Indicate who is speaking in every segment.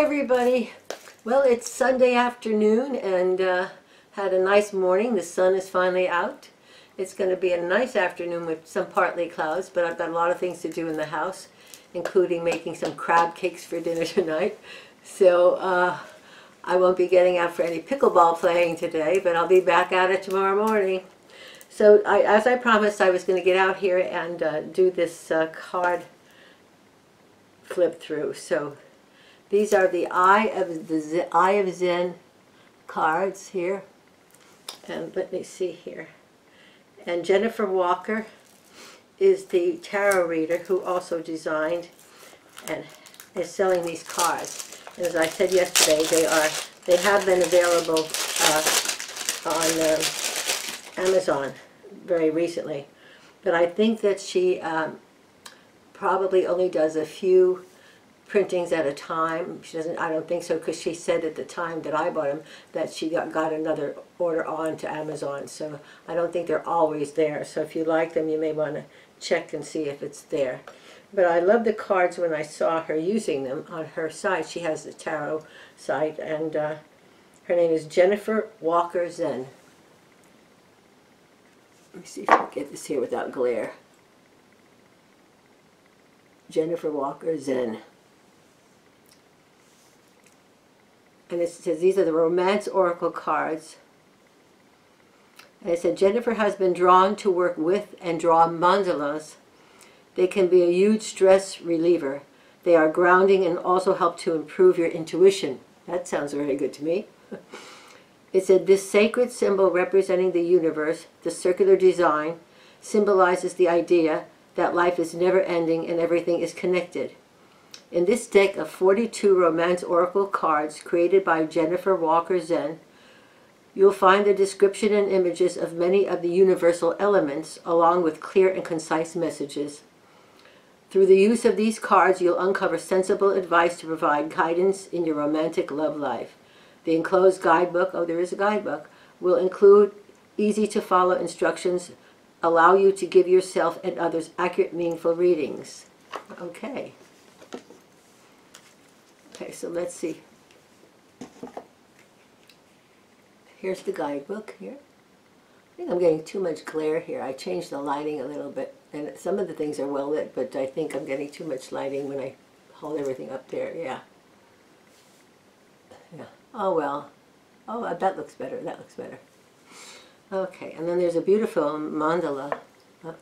Speaker 1: Everybody, well, it's Sunday afternoon and had a nice morning. The sun is finally out. It's going to be a nice afternoon with some partly clouds, but I've got a lot of things to do in the house, including making some crab cakes for dinner tonight. So I won't be getting out for any pickleball playing today, but I'll be back at it tomorrow morning. So as I promised, I was going to get out here and do this card flip through. So these are the Eye of Zen cards here, and let me see here. And Jennifer Walker is the tarot reader who also designed and is selling these cards. And as I said yesterday, they have been available on Amazon very recently. But I think that she probably only does a few printings at a time. She doesn't, I don't think so, because she said at the time that I bought them that she got another order on to Amazon. So I don't think they're always there. So if you like them, you may want to check and see if it's there. But I love the cards when I saw her using them on her site. She has the tarot site, and her name is Jennifer Walker Zen. Let me see if I can get this here without glare. Jennifer Walker Zen. And it says these are the Romance Oracle cards. And it said Jennifer has been drawn to work with and draw mandalas. They can be a huge stress reliever. They are grounding and also help to improve your intuition. That sounds very good to me. It said this sacred symbol representing the universe, the circular design, symbolizes the idea that life is never ending and everything is connected. In this deck of 42 Romance Oracle cards created by Jennifer Walker Zen, you'll find the description and images of many of the universal elements, along with clear and concise messages. Through the use of these cards, you'll uncover sensible advice to provide guidance in your romantic love life. The enclosed guidebook, oh, there is a guidebook, will include easy-to-follow instructions, allow you to give yourself and others accurate, meaningful readings. Okay. Okay, so let's see. Here's the guidebook here. I think I'm getting too much glare here. I changed the lighting a little bit, and some of the things are well lit, but I think I'm getting too much lighting when I hold everything up there. Yeah. Yeah. Oh well. Oh, that looks better. That looks better. Okay, and then there's a beautiful mandala,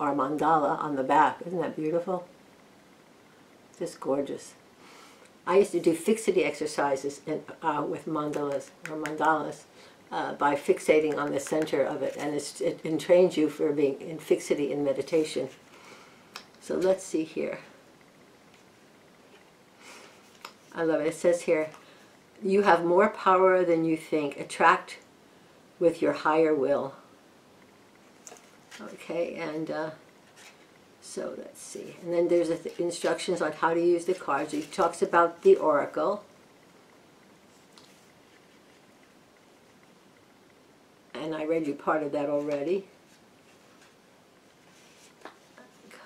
Speaker 1: or mandala on the back. Isn't that beautiful? Just gorgeous. I used to do fixity exercises with mandalas by fixating on the center of it, and it entrains you for being in fixity in meditation. So let's see here. I love it. It says here, you have more power than you think. Attract with your higher will. Okay, and so let's see. And then there's instructions on how to use the cards. He talks about the oracle. And I read you part of that already.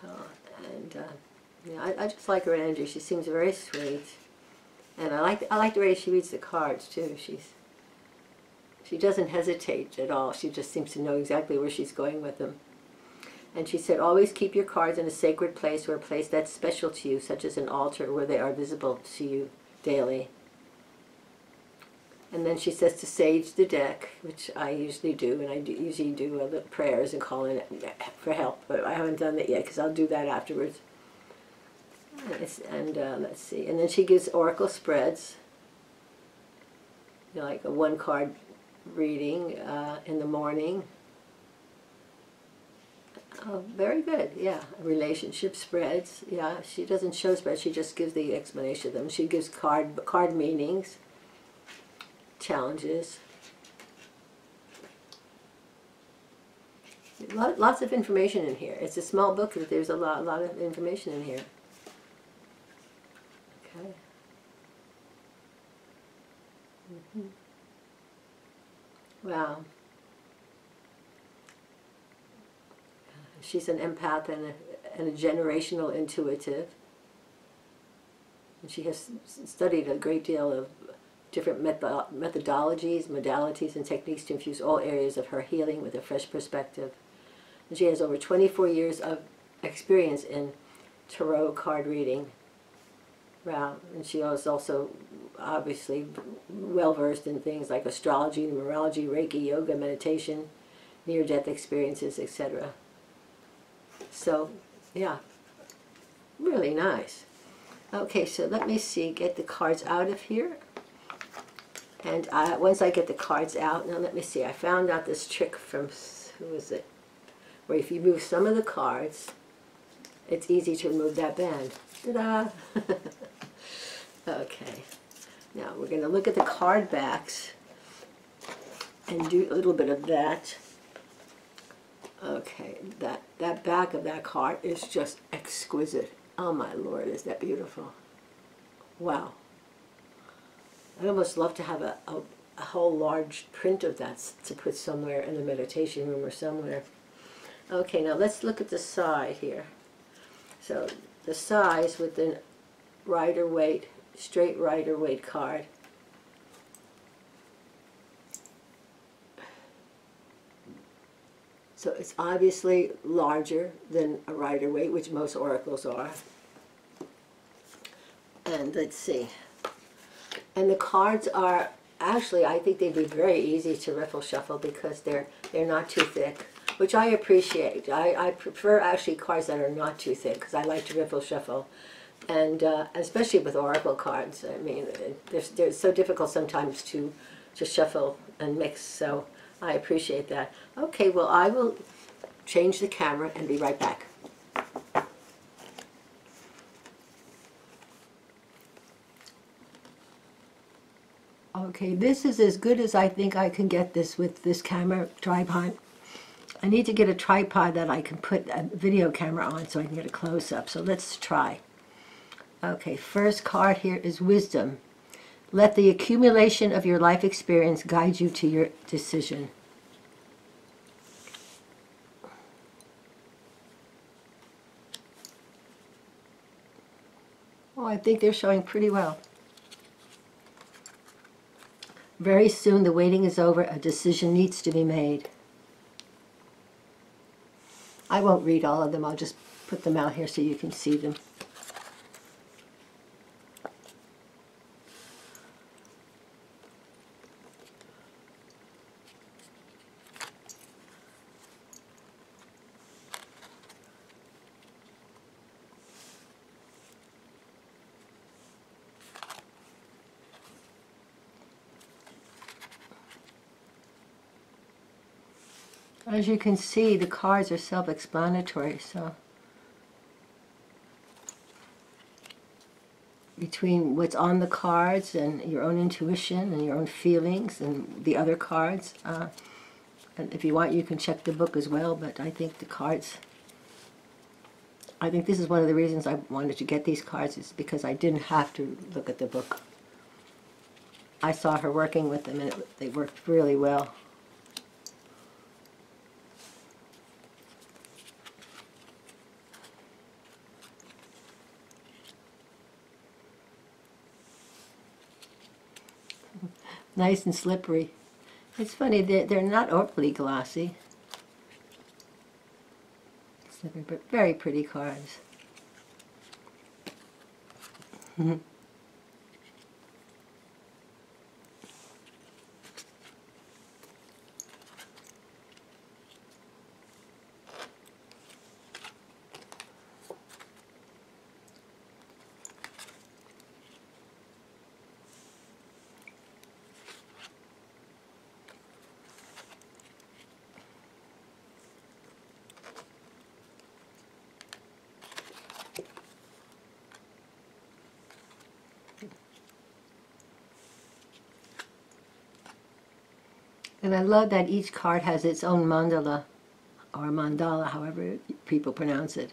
Speaker 1: And yeah, I just like her energy. She seems very sweet. And I like the way she reads the cards too. She doesn't hesitate at all. She just seems to know exactly where she's going with them. And she said, always keep your cards in a sacred place or a place that's special to you, such as an altar where they are visible to you daily. And then she says to sage the deck, which I usually do, and I usually do the prayers and call in for help, but I haven't done that yet because I'll do that afterwards. And let's see. And then she gives oracle spreads, you know, like a one-card reading in the morning. Oh, very good, yeah. Relationship spreads, yeah. She doesn't show spreads, she just gives the explanation of them. She gives card meanings, challenges. Lots of information in here. It's a small book, but there's a lot of information in here. Okay. Wow. She's an empath and a generational intuitive. And she has studied a great deal of different methodologies, modalities, and techniques to infuse all areas of her healing with a fresh perspective. And she has over 24 years of experience in tarot card reading. Wow. And she is also obviously well-versed in things like astrology, numerology, Reiki, yoga, meditation, near-death experiences, etc. So, yeah, really nice. Okay, so let me see, get the cards out of here. And once I get the cards out, now let me see, I found out this trick from, who is it? Where if you move some of the cards, it's easy to remove that band. Ta-da! Okay, now we're going to look at the card backs and do a little bit of that. Okay, that back of that card is just exquisite. Oh my Lord, is that beautiful. Wow. I'd almost love to have a whole large print of that to put somewhere in the meditation room or somewhere. Okay, now let's look at the side here. So the size with the Rider-Waite, straight Rider-Waite card. So it's obviously larger than a Rider-Waite, which most oracles are. And let's see. And the cards are, actually, I think they'd be very easy to riffle shuffle because they're not too thick, which I appreciate. I prefer actually cards that are not too thick because I like to riffle shuffle. And especially with oracle cards. I mean, they're so difficult sometimes to shuffle and mix, so I appreciate that. Okay, well, I will change the camera and be right back. Okay, this is as good as I think I can get this with this camera tripod. I need to get a tripod that I can put a video camera on so I can get a close-up, so let's try. Okay, first card here is Wisdom. Let the accumulation of your life experience guide you to your decision. Oh, I think they're showing pretty well. Very soon the waiting is over. A decision needs to be made. I won't read all of them. I'll just put them out here so you can see them. As you can see, the cards are self-explanatory, so between what's on the cards and your own intuition and your own feelings and the other cards, and if you want you can check the book as well, but I think the cards, I think this is one of the reasons I wanted to get these cards, is because I didn't have to look at the book. I saw her working with them and they worked really well. Nice and slippery. It's funny, they're not overly glossy. Slippery, but very pretty cards. And I love that each card has its own mandala, or mandala, however people pronounce it.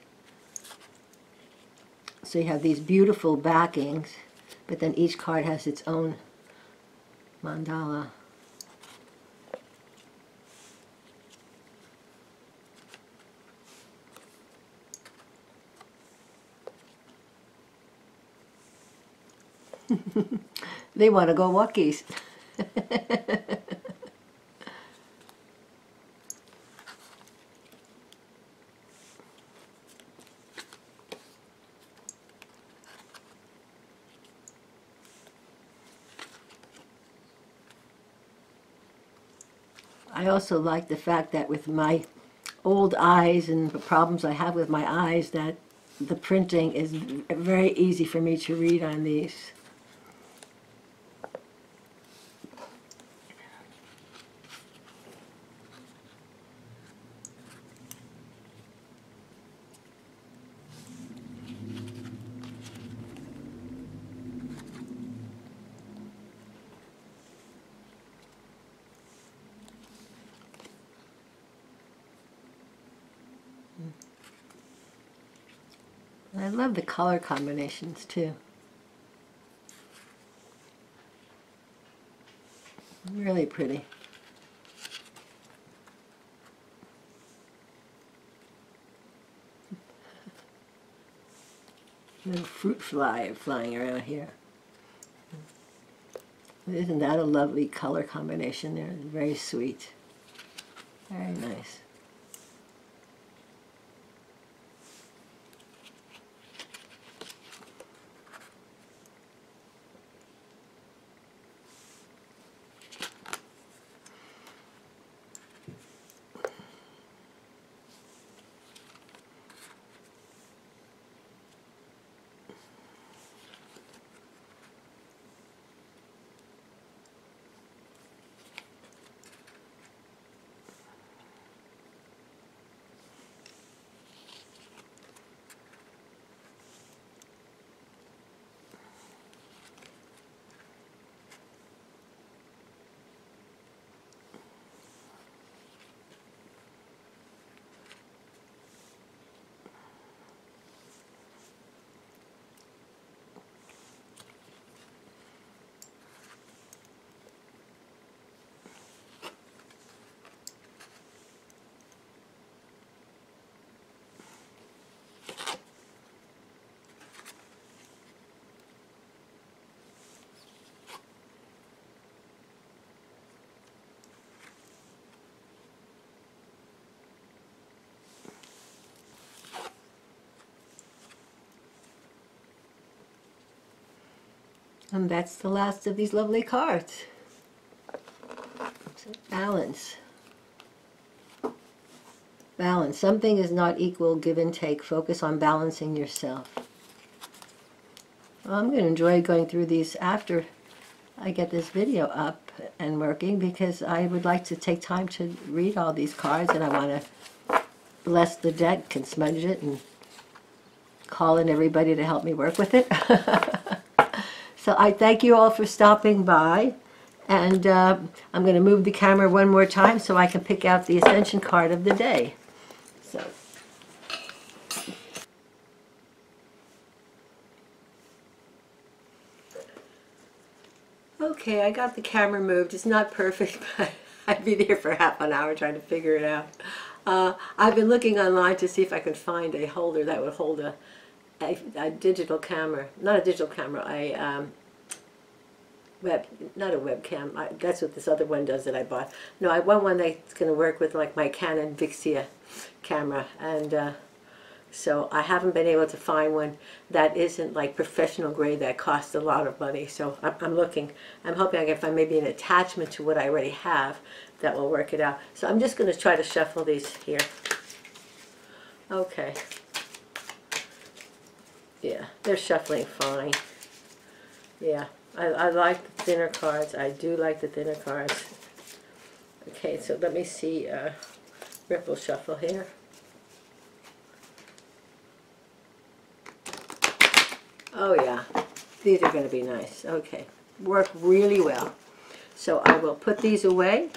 Speaker 1: So you have these beautiful backings, but then each card has its own mandala. They want to go walkies. I also like the fact that with my old eyes and the problems I have with my eyes, that the printing is very easy for me to read on these. I love the color combinations too. Really pretty. Little fruit fly flying around here. Isn't that a lovely color combination there? It's very sweet. Very nice. And that's the last of these lovely cards. Balance. Balance. Something is not equal, give and take. Focus on balancing yourself. Well, I'm going to enjoy going through these after I get this video up and working, because I would like to take time to read all these cards, and I want to bless the deck and smudge it and call in everybody to help me work with it. So I thank you all for stopping by, and I'm going to move the camera one more time so I can pick out the Ascension card of the day. So. Okay, I got the camera moved. It's not perfect, but I'd be there for half an hour trying to figure it out. I've been looking online to see if I could find a holder that would hold a digital camera, not a digital camera, not a webcam. That's what this other one does that I bought. No, I want one that's going to work with like my Canon Vixia camera, and so I haven't been able to find one that isn't like professional grade that costs a lot of money. So I'm looking. I'm hoping I can find maybe an attachment to what I already have that will work it out. So I'm just going to try to shuffle these here. Okay. Yeah, they're shuffling fine. Yeah, I like the thinner cards. I do like the thinner cards. Okay, so let me see ripple shuffle here. Oh yeah, these are going to be nice. Okay, work really well. So I will put these away,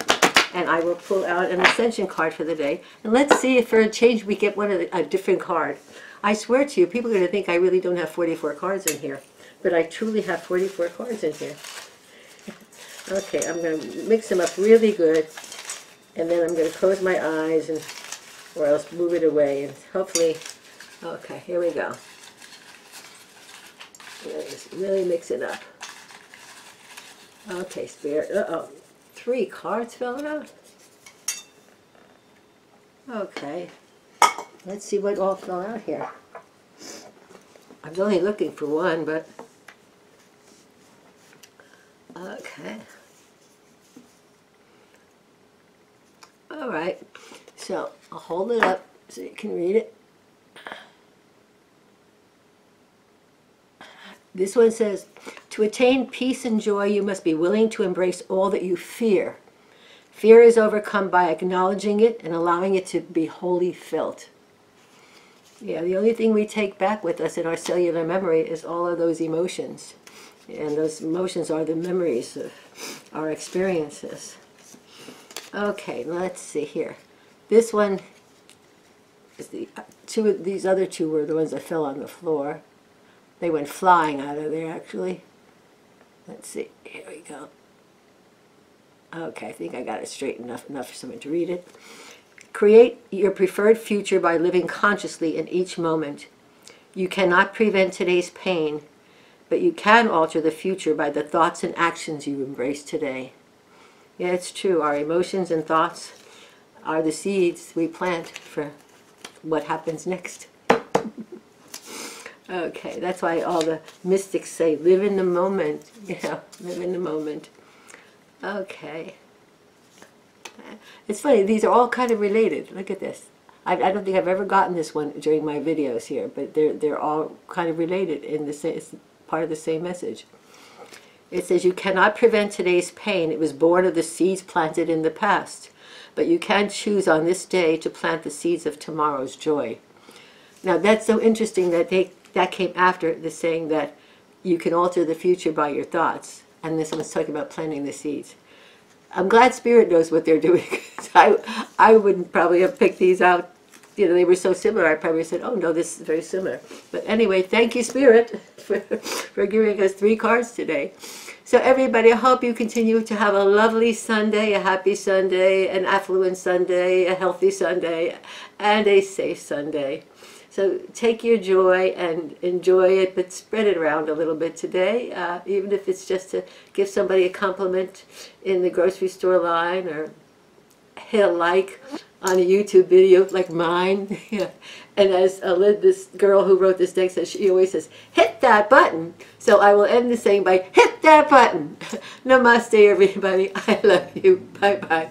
Speaker 1: and I will pull out an Ascension card for the day. And let's see if for a change we get a different card. I swear to you, people are going to think I really don't have 44 cards in here. But I truly have 44 cards in here. Okay, I'm going to mix them up really good. And then I'm going to close my eyes, or else move it away. And hopefully, okay, here we go. Just really mix it up. Okay, Spirit. Uh-oh. 3 cards fell out? Okay. Let's see what all fell out here. I was only looking for one, but... Okay. All right. So, I'll hold it up so you can read it. This one says, to attain peace and joy, you must be willing to embrace all that you fear. Fear is overcome by acknowledging it and allowing it to be wholly felt. Yeah, the only thing we take back with us in our cellular memory is all of those emotions. And those emotions are the memories of our experiences. Okay, let's see here. This one is these other two were the ones that fell on the floor. They went flying out of there, actually. Let's see. Here we go. Okay, I think I got it straight enough for someone to read it. Create your preferred future by living consciously in each moment. You cannot prevent today's pain, but you can alter the future by the thoughts and actions you embrace today. Yeah, it's true. Our emotions and thoughts are the seeds we plant for what happens next. Okay, that's why all the mystics say, live in the moment, you know, live in the moment. Okay. It's funny, these are all kind of related. Look at this. I don't think I've ever gotten this one during my videos here, but they're all kind of related in the same, it's part of the same message. It says, you cannot prevent today's pain. It was born of the seeds planted in the past. But you can choose on this day to plant the seeds of tomorrow's joy. Now that's so interesting that that came after the saying that you can alter the future by your thoughts. And this one's talking about planting the seeds. I'm glad Spirit knows what they're doing. I wouldn't probably have picked these out. You know, they were so similar. I probably said, oh no, this is very similar. But anyway, thank you, Spirit, for giving us 3 cards today. So everybody, I hope you continue to have a lovely Sunday, a happy Sunday, an affluent Sunday, a healthy Sunday, and a safe Sunday. So take your joy and enjoy it, but spread it around a little bit today, even if it's just to give somebody a compliment in the grocery store line, or hit a like on a YouTube video like mine. Yeah. And as this girl who wrote this deck says, she always says, hit that button. So I will end this saying by, hit that button. Namaste, everybody. I love you. Bye-bye.